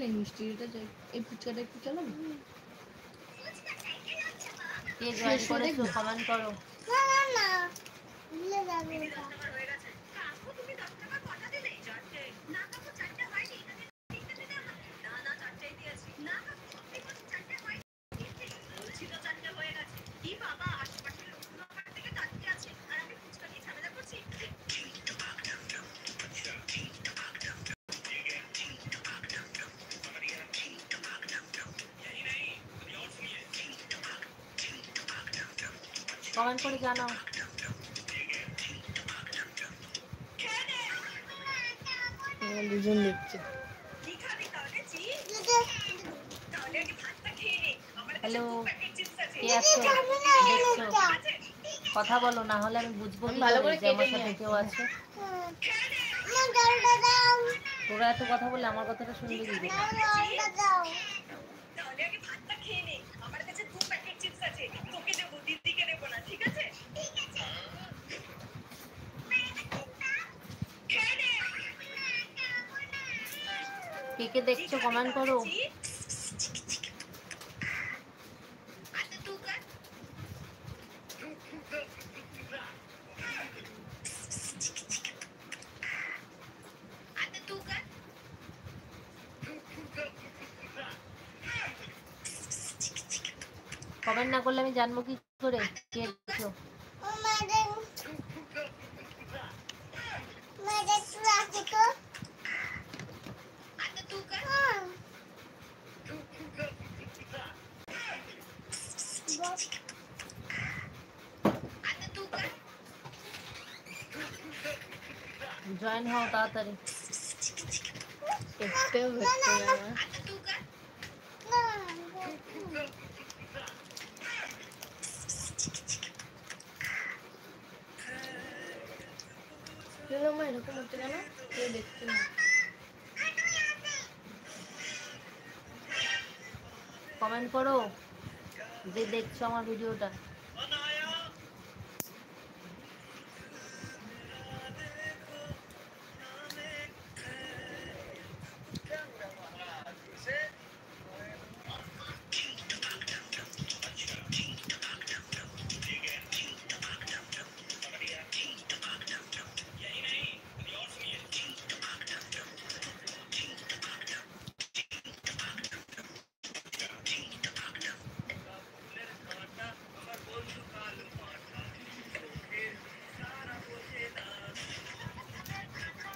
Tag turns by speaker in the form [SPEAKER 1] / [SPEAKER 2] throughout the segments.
[SPEAKER 1] নেই মিষ্টি, এটা এই ফুচকাটা একটু চলো না।
[SPEAKER 2] কে জয়েন করেছো কমেন্ট করো।
[SPEAKER 3] না না না ভুলে যাবে এটা।
[SPEAKER 2] কমেন্ট করে জানাও।
[SPEAKER 1] দুজন দেখছে।
[SPEAKER 2] হ্যালো, কে আছো দেখছো? কথা বলো, না হলে আমি বুঝবো কি
[SPEAKER 1] ভালো
[SPEAKER 2] করে
[SPEAKER 1] করে
[SPEAKER 2] যে আমার
[SPEAKER 1] কেটে
[SPEAKER 2] সাথে
[SPEAKER 1] নিয়ে
[SPEAKER 2] কেউ আছে।
[SPEAKER 3] জলটা দাও,
[SPEAKER 2] তোরা এত কথা বললে আমার কথাটা শুনবি কি করে?
[SPEAKER 3] জলটা দাও।
[SPEAKER 2] কে কে দেখছো কমেন্ট করো। কমেন্ট না করলে আমি জানবো কি করে কে দেখছো? জয়েন হও তাড়াতাড়ি।
[SPEAKER 1] একটাও হচ্ছে না আমার। মা এরকম হচ্ছে কেন? কেউ দেখছে না।
[SPEAKER 2] কমেন্ট করো যে দেখছো আমার ভিডিওটা।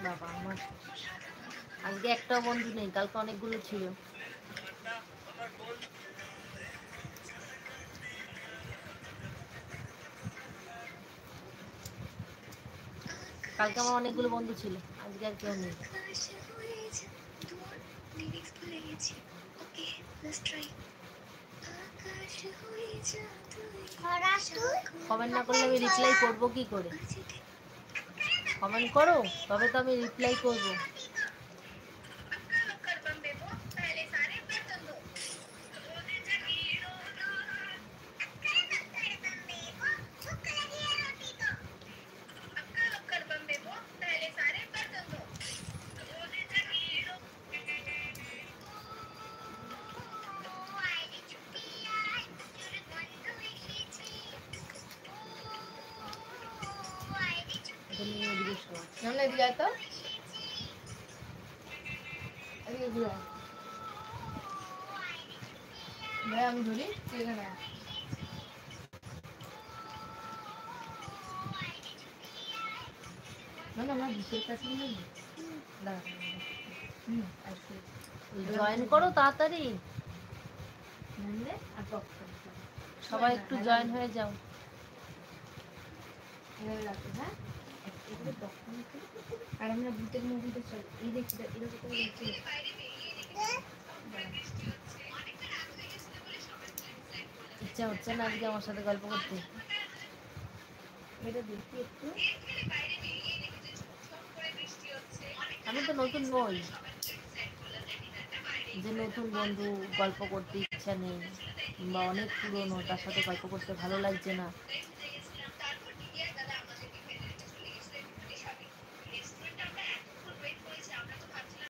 [SPEAKER 2] বাবা আমার আজকে একটাও বন্ধু নেই, কালকে অনেকগুলো ছিল। কালকে আমার অনেকগুলো বন্ধু ছিল, আজকে আর কেউ নেই। কমেন্ট না করলে আমি রিপ্লাই করবো কি করে? কমেন্ট করো তবে তো আমি রিপ্লাই করবো।
[SPEAKER 1] নামলে এদিকে আয় তো। এদিকে ঘুরে আয়। ভাই আমি ধরি, তুই এখানে আয়। না না, আমার ভিতর কাছে নেই। দাঁড়া। আসবে।
[SPEAKER 2] জয়েন করো তাড়াতাড়ি,
[SPEAKER 1] নামলে আর টক করে।
[SPEAKER 2] সবাই একটু জয়েন হয়ে যাও।
[SPEAKER 1] এভাবে রাখো, হ্যাঁ? এগুলো তখন আর আমরা ভূতের মুভিটা চাই। এই দেখছি এরকম করে দেখছি।
[SPEAKER 2] ইচ্ছা হচ্ছে না আজকে আমার সাথে গল্প করতে।
[SPEAKER 1] এটা দেখি একটু।
[SPEAKER 2] আমি তো নতুন নই যে নতুন বন্ধু গল্প করতে ইচ্ছা নেই, কিংবা অনেক পুরনো তার সাথে গল্প করতে ভালো লাগছে না,